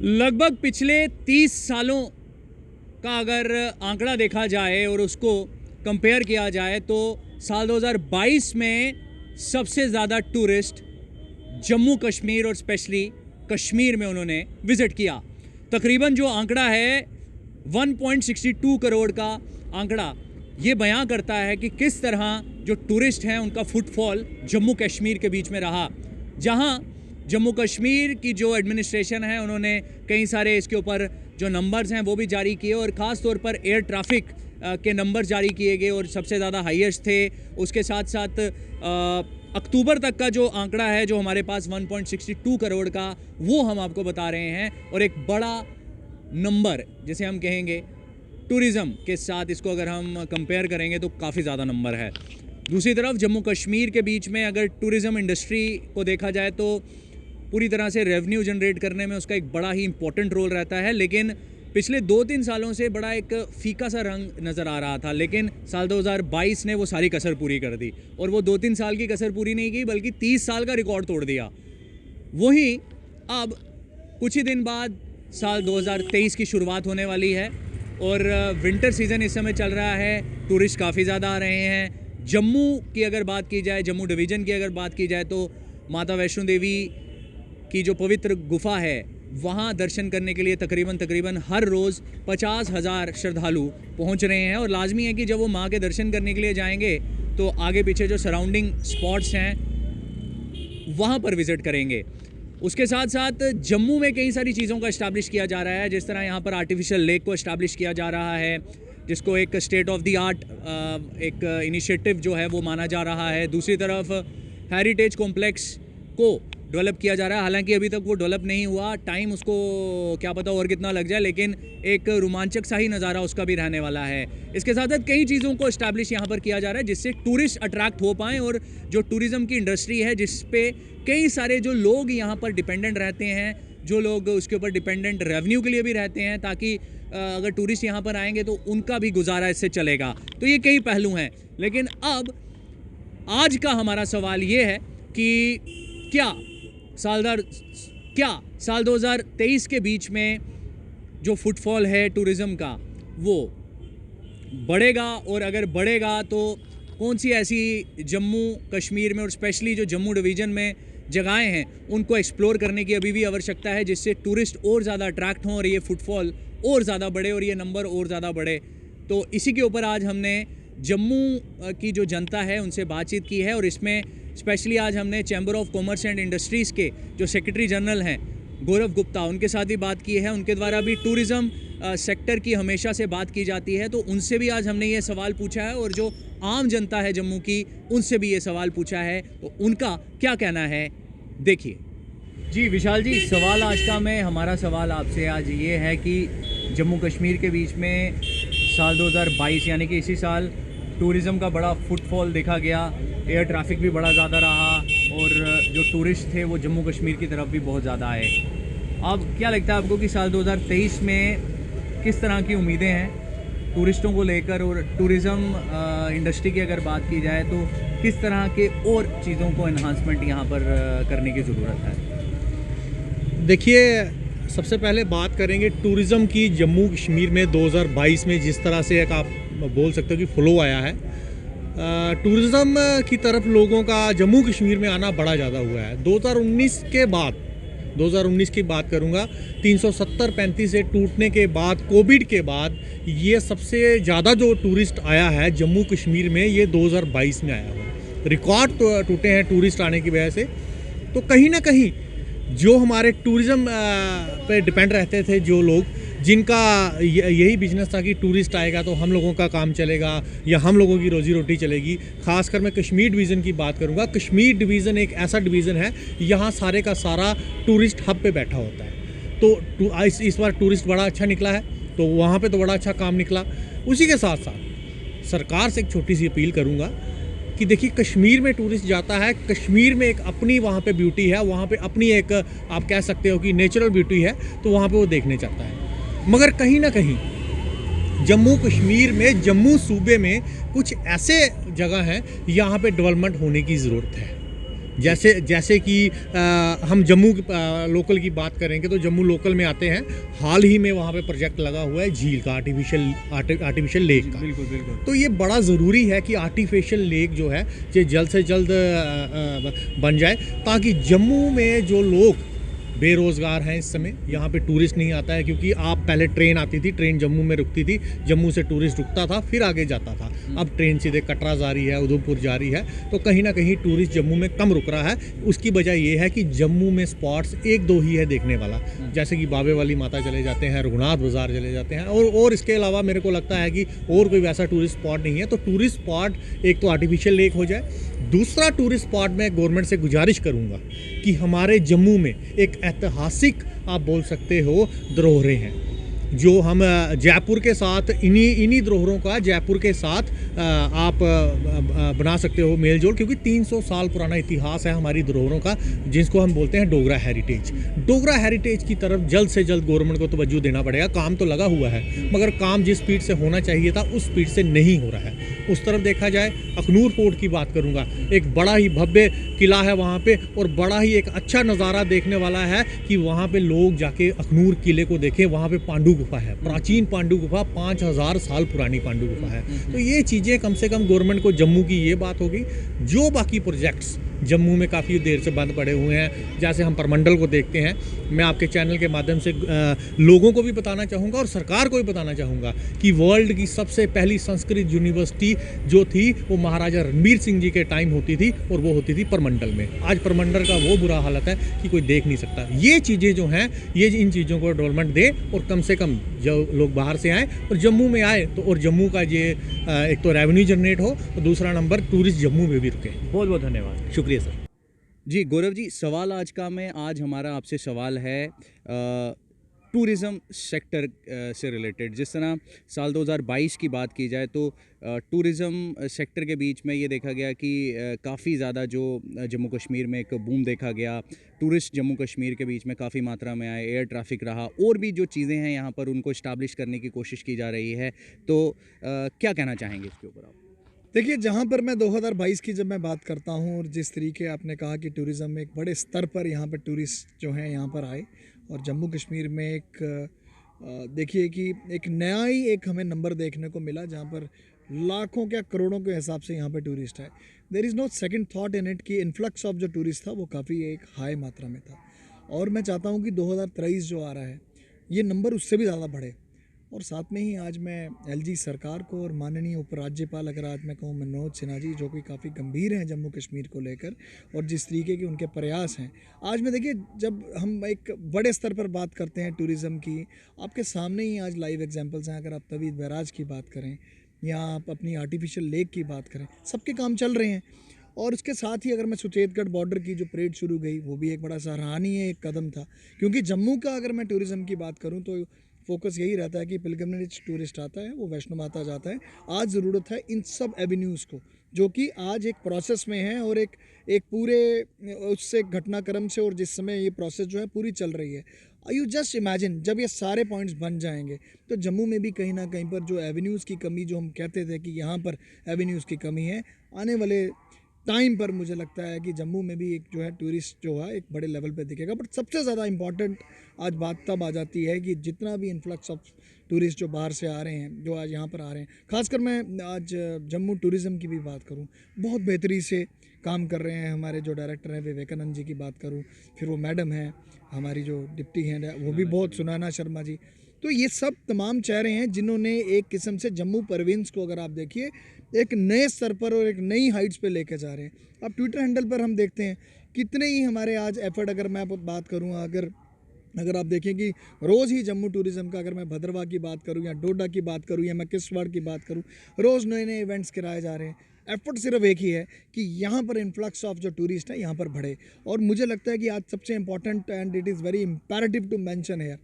लगभग पिछले 30 सालों का अगर आंकड़ा देखा जाए और उसको कंपेयर किया जाए तो साल 2022 में सबसे ज़्यादा टूरिस्ट जम्मू कश्मीर और स्पेशली कश्मीर में उन्होंने विज़िट किया। तकरीबन जो आंकड़ा है 1.62 करोड़ का आंकड़ा ये बयां करता है कि किस तरह जो टूरिस्ट हैं उनका फुटफॉल जम्मू कश्मीर के बीच में रहा। जहां जम्मू कश्मीर की जो एडमिनिस्ट्रेशन है उन्होंने कई सारे इसके ऊपर जो नंबर्स हैं वो भी जारी किए और ख़ास तौर पर एयर ट्रैफिक के नंबर्स जारी किए गए और सबसे ज़्यादा हाईएस्ट थे। उसके साथ साथ अक्टूबर तक का जो आंकड़ा है जो हमारे पास 1.62 करोड़ का वो हम आपको बता रहे हैं और एक बड़ा नंबर जिसे हम कहेंगे टूरिज़म के साथ इसको अगर हम कंपेयर करेंगे तो काफ़ी ज़्यादा नंबर है। दूसरी तरफ जम्मू कश्मीर के बीच में अगर टूरिज़म इंडस्ट्री को देखा जाए तो पूरी तरह से रेवेन्यू जनरेट करने में उसका एक बड़ा ही इंपॉर्टेंट रोल रहता है, लेकिन पिछले 2-3 सालों से बड़ा एक फीका सा रंग नज़र आ रहा था। लेकिन साल 2022 ने वो सारी कसर पूरी कर दी और वो 2-3 साल की कसर पूरी नहीं की बल्कि 30 साल का रिकॉर्ड तोड़ दिया। वहीं अब कुछ ही दिन बाद साल 2023 की शुरुआत होने वाली है और विंटर सीज़न इस समय चल रहा है। टूरिस्ट काफ़ी ज़्यादा आ रहे हैं। जम्मू की अगर बात की जाए, जम्मू डिवीज़न की अगर बात की जाए तो माता वैष्णो देवी की जो पवित्र गुफा है वहाँ दर्शन करने के लिए तकरीबन हर रोज़ 50,000 श्रद्धालु पहुँच रहे हैं और लाजमी है कि जब वो माँ के दर्शन करने के लिए जाएंगे तो आगे पीछे जो सराउंडिंग स्पॉट्स हैं वहाँ पर विज़िट करेंगे। उसके साथ साथ जम्मू में कई सारी चीज़ों का इस्टेब्लिश किया जा रहा है, जिस तरह यहाँ पर आर्टिफिशियल लेक को इस्टेब्लिश किया जा रहा है जिसको एक स्टेट ऑफ द आर्ट एक इनिशिएटिव जो है वो माना जा रहा है। दूसरी तरफ हेरिटेज कॉम्प्लेक्स को डेवलप किया जा रहा है, हालांकि अभी तक वो डेवलप नहीं हुआ, टाइम उसको क्या पता और कितना लग जाए, लेकिन एक रोमांचक सा ही नज़ारा उसका भी रहने वाला है। इसके साथ साथ कई चीज़ों को इस्टेब्लिश यहाँ पर किया जा रहा है जिससे टूरिस्ट अट्रैक्ट हो पाएँ और जो टूरिज़्म की इंडस्ट्री है जिस पे कई सारे जो लोग यहाँ पर डिपेंडेंट रहते हैं, जो लोग उसके ऊपर डिपेंडेंट रेवेन्यू के लिए भी रहते हैं, ताकि अगर टूरिस्ट यहाँ पर आएंगे तो उनका भी गुजारा इससे चलेगा। तो ये कई पहलू हैं। लेकिन अब आज का हमारा सवाल ये है कि क्या साल 2023 के बीच में जो फुटफॉल है टूरिज़्म का वो बढ़ेगा, और अगर बढ़ेगा तो कौन सी ऐसी जम्मू कश्मीर में और स्पेशली जो जम्मू डिवीज़न में जगहें हैं उनको एक्सप्लोर करने की अभी भी आवश्यकता है जिससे टूरिस्ट और ज़्यादा अट्रैक्ट हों और ये फुटफॉल और ज़्यादा बढ़े और ये नंबर और ज़्यादा बढ़े। तो इसी के ऊपर आज हमने जम्मू की जो जनता है उनसे बातचीत की है और इसमें स्पेशली आज हमने chamber of commerce and industries के जो सेक्रेटरी जनरल हैं गौरव गुप्ता, उनके साथ भी बात की है। उनके द्वारा भी टूरिज़्म सेक्टर की हमेशा से बात की जाती है, तो उनसे भी आज हमने ये सवाल पूछा है और जो आम जनता है जम्मू की उनसे भी ये सवाल पूछा है, तो उनका क्या कहना है देखिए। जी विशाल जी, सवाल आज का हमारा सवाल आपसे आज ये है कि जम्मू कश्मीर के बीच में साल 2022 यानी कि इसी साल टूरिज़्म का बड़ा फुटफॉल देखा गया, एयर ट्रैफिक भी बड़ा ज़्यादा रहा और जो टूरिस्ट थे वो जम्मू कश्मीर की तरफ भी बहुत ज़्यादा आए। अब क्या लगता है आपको कि साल 2023 में किस तरह की उम्मीदें हैं टूरिस्टों को लेकर, और टूरिज़्म इंडस्ट्री की अगर बात की जाए तो किस तरह के और चीज़ों को एनहांसमेंट यहाँ पर करने की ज़रूरत है? देखिए, सबसे पहले बात करेंगे टूरिज़्म की। जम्मू कश्मीर में 2022 में जिस तरह से एक आप बोल सकते हो कि फ्लो आया है टूरिज़्म की तरफ लोगों का जम्मू कश्मीर में आना बड़ा ज़्यादा हुआ है। 2019 के बाद, 2019 की बात करूँगा, 370-35 से टूटने के बाद, कोविड के बाद ये सबसे ज़्यादा जो टूरिस्ट आया है जम्मू कश्मीर में ये 2022 में आया हुआ। रिकॉर्ड टूटे हैं टूरिस्ट आने की वजह से। तो कहीं ना कहीं जो हमारे टूरिज़्म पे डिपेंड रहते थे, जो लोग जिनका यही बिजनेस था कि टूरिस्ट आएगा तो हम लोगों का काम चलेगा या हम लोगों की रोजी रोटी चलेगी, खासकर मैं कश्मीर डिवीज़न की बात करूंगा। कश्मीर डिवीज़न एक ऐसा डिवीज़न है यहाँ सारे का सारा टूरिस्ट हब पे बैठा होता है। तो इस बार टूरिस्ट बड़ा अच्छा निकला है, तो वहाँ पे तो बड़ा अच्छा काम निकला। उसी के साथ साथ सरकार से एक छोटी सी अपील करूँगा कि देखिए, कश्मीर में टूरिस्ट जाता है, कश्मीर में एक अपनी वहाँ पे ब्यूटी है, वहाँ पे अपनी एक आप कह सकते हो कि नेचुरल ब्यूटी है, तो वहाँ पे वो देखने जाता है। मगर कहीं ना कहीं जम्मू कश्मीर में, जम्मू सूबे में कुछ ऐसे जगह हैं यहाँ पे डेवलपमेंट होने की ज़रूरत है। जैसे जैसे कि हम जम्मू लोकल की बात करेंगे तो जम्मू लोकल में आते हैं, हाल ही में वहाँ पे प्रोजेक्ट लगा हुआ है झील का, आर्टिफिशियल लेक का। बिल्कुल बिल्कुल। तो ये बड़ा ज़रूरी है कि आर्टिफिशियल लेक जो है ये जल्द से जल्द बन जाए, ताकि जम्मू में जो लोग बेरोज़गार हैं इस समय, यहाँ पे टूरिस्ट नहीं आता है, क्योंकि आप पहले ट्रेन आती थी, ट्रेन जम्मू में रुकती थी, जम्मू से टूरिस्ट रुकता था फिर आगे जाता था। अब ट्रेन सीधे कटरा जा रही है, उधमपुर जा रही है, तो कहीं ना कहीं टूरिस्ट जम्मू में कम रुक रहा है। उसकी वजह ये है कि जम्मू में स्पॉट्स एक दो ही है देखने वाला, जैसे कि बाबे वाली माता चले जाते हैं, रघुनाथ बाज़ार चले जाते हैं, और इसके अलावा मेरे को लगता है कि और कोई वैसा टूरिस्ट स्पॉट नहीं है। तो टूरिस्ट स्पॉट एक तो आर्टिफिशियल लेक हो जाए, दूसरा टूरिस्ट स्पॉट मैं गवर्नमेंट से गुजारिश करूँगा कि हमारे जम्मू में एक ऐतिहासिक आप बोल सकते हो धरोहरें हैं, जो हम जयपुर के साथ इन्हीं धरोहरों का जयपुर के साथ आप बना सकते हो मेल जोल, क्योंकि 300 साल पुराना इतिहास है हमारी धरोहरों का, जिसको हम बोलते हैं डोगरा हेरिटेज। डोगरा हेरिटेज की तरफ जल्द से जल्द गवर्नमेंट को तवज्जो देना पड़ेगा। काम तो लगा हुआ है, मगर काम जिस स्पीड से होना चाहिए था उस स्पीड से नहीं हो रहा है। उस तरफ देखा जाए, अखनूर फोर्ट की बात करूँगा, एक बड़ा ही भव्य किला है वहाँ पे, और बड़ा ही एक अच्छा नज़ारा देखने वाला है कि वहाँ पे लोग जाके अखनूर किले को देखें। वहाँ पे पांडु गुफा है, प्राचीन पांडु गुफा, 5000 साल पुरानी पांडु गुफा है। तो ये चीज़ें कम से कम गवर्नमेंट को, जम्मू की ये बात होगी। जो बाकी प्रोजेक्ट्स जम्मू में काफ़ी देर से बंद पड़े हुए हैं, जैसे हम परमंडल को देखते हैं, मैं आपके चैनल के माध्यम से लोगों को भी बताना चाहूँगा और सरकार को भी बताना चाहूँगा कि वर्ल्ड की सबसे पहली संस्कृत यूनिवर्सिटी जो थी वो महाराजा रणबीर सिंह जी के टाइम होती थी, और वो होती थी परमंडल में। आज परमंडल का वो बुरा हालत है कि कोई देख नहीं सकता। ये चीज़ें जो हैं, ये इन चीज़ों को डेवलपमेंट दे, और कम से कम जो लोग बाहर से आए और जम्मू में आए, तो और जम्मू का ये एक तो रेवेन्यू जनरेट हो, और दूसरा नंबर टूरिस्ट जम्मू में भी रुके। बहुत बहुत धन्यवाद। शुक्रिया सर। जी गौरव जी, सवाल आज हमारा आपसे सवाल है टूरिज़म सेक्टर से रिलेटेड। जिस तरह साल 2022 की बात की जाए तो टूरिज़म सेक्टर के बीच में ये देखा गया कि काफ़ी ज़्यादा जो जम्मू कश्मीर में एक बूम देखा गया, टूरिस्ट जम्मू कश्मीर के बीच में काफ़ी मात्रा में आए, एयर ट्रैफिक रहा, और भी जो चीज़ें हैं यहाँ पर उनको इस्टाब्लिश करने की कोशिश की जा रही है। तो क्या कहना चाहेंगे इसके ऊपर आप? देखिए, जहाँ पर मैं 2022 की जब मैं बात करता हूँ, और जिस तरीके आपने कहा कि टूरिज़्म में एक बड़े स्तर पर यहाँ पर टूरिस्ट जो हैं यहाँ पर आए, और जम्मू कश्मीर में एक देखिए कि एक नया ही एक हमें नंबर देखने को मिला, जहाँ पर लाखों क्या करोड़ों के हिसाब से यहाँ पर टूरिस्ट है। There is no second thought in it कि इन्फ्लक्स ऑफ जो टूरिस्ट था वो काफ़ी एक हाई मात्रा में था, और मैं चाहता हूँ कि 2023 जो आ रहा है ये नंबर उससे भी ज़्यादा बढ़े। और साथ में ही आज मैं एलजी सरकार को और माननीय उपराज्यपाल, अगर आज मैं कहूँ मनोज सिन्हा जी, जो कि काफ़ी गंभीर हैं जम्मू कश्मीर को लेकर, और जिस तरीके के उनके प्रयास हैं, आज मैं देखिए जब हम एक बड़े स्तर पर बात करते हैं टूरिज़्म की, आपके सामने ही आज लाइव एग्जांपल्स हैं। अगर आप तवीद बैराज की बात करें या आप अपनी आर्टिफिशियल लेक की बात करें, सबके काम चल रहे हैं। और उसके साथ ही अगर मैं सुचेतगढ़ बॉर्डर की जो परेड शुरू गई, वो भी एक बड़ा सराहनीय एक कदम था, क्योंकि जम्मू का अगर मैं टूरिज़्म की बात करूँ तो फोकस यही रहता है कि पिलग्रिमेज टूरिस्ट आता है वो वैष्णो माता जाता है। आज ज़रूरत है इन सब एवेन्यूज़ को, जो कि आज एक प्रोसेस में है, और एक पूरे उससे घटनाक्रम से, और जिस समय ये प्रोसेस जो है पूरी चल रही है, यू जस्ट इमेजिन जब ये सारे पॉइंट्स बन जाएंगे तो जम्मू में भी कहीं ना कहीं पर जो एवेन्यूज़ की कमी, जो हम कहते थे कि यहाँ पर एवेन्यूज़ की कमी है, आने वाले टाइम पर मुझे लगता है कि जम्मू में भी एक जो है टूरिस्ट जो है एक बड़े लेवल पे दिखेगा। बट सबसे ज़्यादा इम्पॉर्टेंट आज बात तब आ जाती है कि जितना भी इन्फ्लक्स ऑफ टूरिस्ट जो बाहर से आ रहे हैं, जो आज यहाँ पर आ रहे हैं, खासकर मैं आज जम्मू टूरिज़्म की भी बात करूँ, बहुत बेहतरी से काम कर रहे हैं हमारे जो डायरेक्टर हैं, विवेकानंद जी की बात करूँ, फिर वो मैडम हैं हमारी जो डिप्टी हैं, वो भी बहुत, सुनैना शर्मा जी, तो ये सब तमाम चेहरे हैं जिन्होंने एक किस्म से जम्मू प्रोविंस को, अगर आप देखिए, एक नए स्तर पर और एक नई हाइट्स पे लेके जा रहे हैं। अब ट्विटर हैंडल पर हम देखते हैं कितने ही हमारे आज एफर्ट, अगर मैं बात करूँ, अगर आप देखें कि रोज़ ही जम्मू टूरिज़्म का, अगर मैं भद्रवाह की बात करूँ या डोडा की बात करूँ या मैं किश्तवाड़ की बात करूँ, रोज़ नए नए इवेंट्स कराए जा रहे हैं। एफर्ट सिर्फ एक ही है कि यहाँ पर इन्फ्लक्स ऑफ जो टूरिस्ट है यहाँ पर बढ़े। और मुझे लगता है कि आज सबसे important, and it is very imperative to mention here,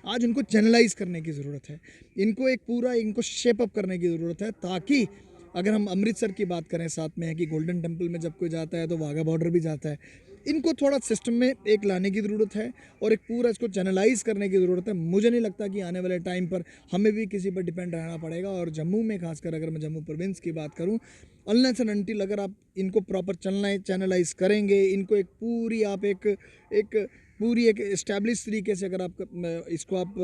आज इनको चैनलाइज करने की ज़रूरत है, इनको एक पूरा इनको शेप अप करने की ज़रूरत है, ताकि अगर हम अमृतसर की बात करें, साथ में है कि गोल्डन टेम्पल में जब कोई जाता है तो वाघा बॉर्डर भी जाता है, इनको थोड़ा सिस्टम में एक लाने की ज़रूरत है और एक पूरा इसको चैनलाइज करने की ज़रूरत है। मुझे नहीं लगता कि आने वाले टाइम पर हमें भी किसी पर डिपेंड रहना पड़ेगा। और जम्मू में खासकर अगर मैं जम्मू प्रोविंस की बात करूं, अनलेस एंड अनटिल अगर आप इनको प्रॉपर चैनलाइज करेंगे, इनको एक पूरी आप एक पूरी एक इस्टेब्लिश तरीके से अगर आप इसको आप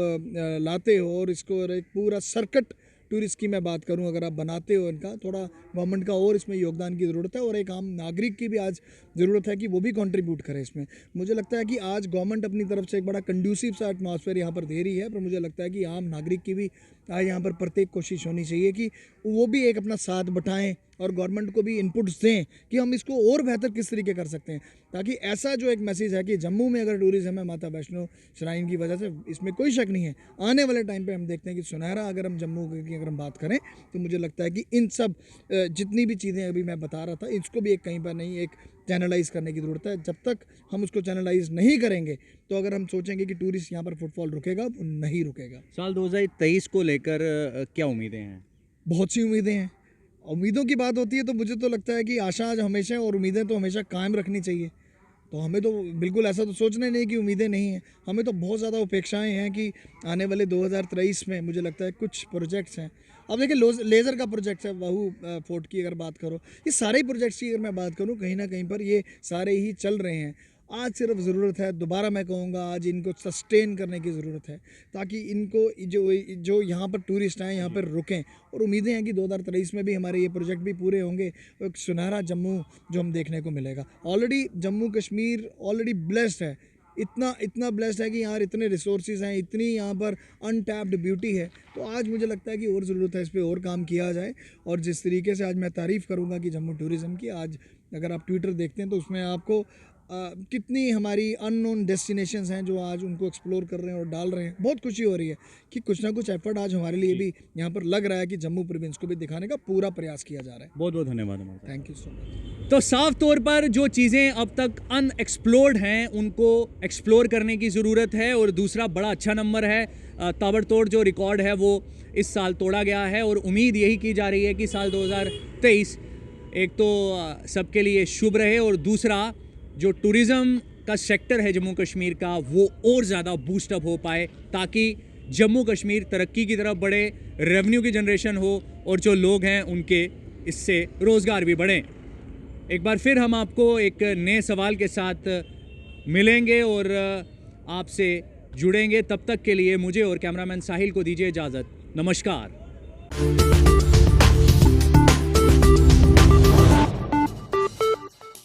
लाते हो और इसको एक पूरा सर्किट टूरिस्ट की मैं बात करूं अगर आप बनाते हो, इनका थोड़ा गवर्नमेंट का और इसमें योगदान की ज़रूरत है और एक आम नागरिक की भी आज ज़रूरत है कि वो भी कंट्रीब्यूट करे इसमें। मुझे लगता है कि आज गवर्नमेंट अपनी तरफ से एक बड़ा कंड्यूसिव सा एटमॉस्फेयर यहाँ पर दे रही है, पर मुझे लगता है कि आम नागरिक की भी आज यहाँ पर प्रत्येक कोशिश होनी चाहिए कि वो भी एक अपना साथ बटाएं और गवर्नमेंट को भी इनपुट्स दें कि हम इसको और बेहतर किस तरीके कर सकते हैं, ताकि ऐसा जो एक मैसेज है कि जम्मू में अगर टूरिज़्म है माता वैष्णो श्राइन की वजह से, इसमें कोई शक नहीं है। आने वाले टाइम पे हम देखते हैं कि सुनहरा अगर हम जम्मू की अगर हम बात करें तो मुझे लगता है कि इन सब जितनी भी चीज़ें अभी मैं बता रहा था, इसको भी एक कहीं पर नहीं एक चैनलाइज करने की ज़रूरत है। जब तक हम उसको चैनलाइज नहीं करेंगे तो अगर हम सोचेंगे कि टूरिस्ट यहाँ पर फुटफॉल रुकेगा, वो नहीं रुकेगा। साल 2023 को लेकर क्या उम्मीदें हैं? बहुत सी उम्मीदें हैं। उम्मीदों की बात होती है तो मुझे तो लगता है कि आशा आज हमेशा और उम्मीदें तो हमेशा कायम रखनी चाहिए। तो हमें तो बिल्कुल ऐसा तो सोचना ही नहीं कि उम्मीदें नहीं हैं, हमें तो बहुत ज़्यादा अपेक्षाएं हैं कि आने वाले 2023 में मुझे लगता है कुछ प्रोजेक्ट्स हैं। अब देखिए लेज़र का प्रोजेक्ट है, वहू फोर्ट की अगर बात करो, ये सारे ही प्रोजेक्ट्स की अगर मैं बात करूँ कहीं ना कहीं पर ये सारे ही चल रहे हैं। आज सिर्फ ज़रूरत है, दोबारा मैं कहूँगा, आज इनको सस्टेन करने की ज़रूरत है ताकि इनको जो यहाँ पर टूरिस्ट आए यहाँ पर रुकें। और उम्मीदें हैं कि 2023 में भी हमारे ये प्रोजेक्ट भी पूरे होंगे और एक सुनहरा जम्मू जो हम देखने को मिलेगा। Already Jammu Kashmir already blessed है, इतना ब्लेस्ड है कि यहाँ इतने रिसोर्सेज हैं, इतनी यहाँ पर अनटैप्ड ब्यूटी है। तो आज मुझे लगता है कि और ज़रूरत है इस पर और काम किया जाए। और जिस तरीके से आज मैं तारीफ़ करूँगा कि जम्मू टूरिज़्म की, आज अगर आप ट्विटर देखते हैं तो उसमें आपको कितनी हमारी अननोन डेस्टिनेशंस हैं जो आज उनको एक्सप्लोर कर रहे हैं और डाल रहे हैं। बहुत खुशी हो रही है कि कुछ ना कुछ एफर्ट आज हमारे लिए भी यहाँ पर लग रहा है कि जम्मू प्रोविंस को भी दिखाने का पूरा प्रयास किया जा रहा है। बहुत बहुत धन्यवाद हमारे। Thank you so much. तो साफ तौर पर जो चीज़ें अब तक अनएक्सप्लोर्ड हैं उनको एक्सप्लोर करने की ज़रूरत है। और दूसरा बड़ा अच्छा नंबर है, ताबड़तोड़ जो रिकॉर्ड है वो इस साल तोड़ा गया है और उम्मीद यही की जा रही है कि साल 2023 एक तो सबके लिए शुभ रहे और दूसरा जो टूरिज़्म का सेक्टर है जम्मू कश्मीर का वो और ज़्यादा बूस्टअप हो पाए ताकि जम्मू कश्मीर तरक्की की तरफ बढ़े, रेवेन्यू की जनरेशन हो और जो लोग हैं उनके इससे रोज़गार भी बढ़े। एक बार फिर हम आपको एक नए सवाल के साथ मिलेंगे और आपसे जुड़ेंगे। तब तक के लिए मुझे और कैमरामैन साहिल को दीजिए इजाज़त। नमस्कार।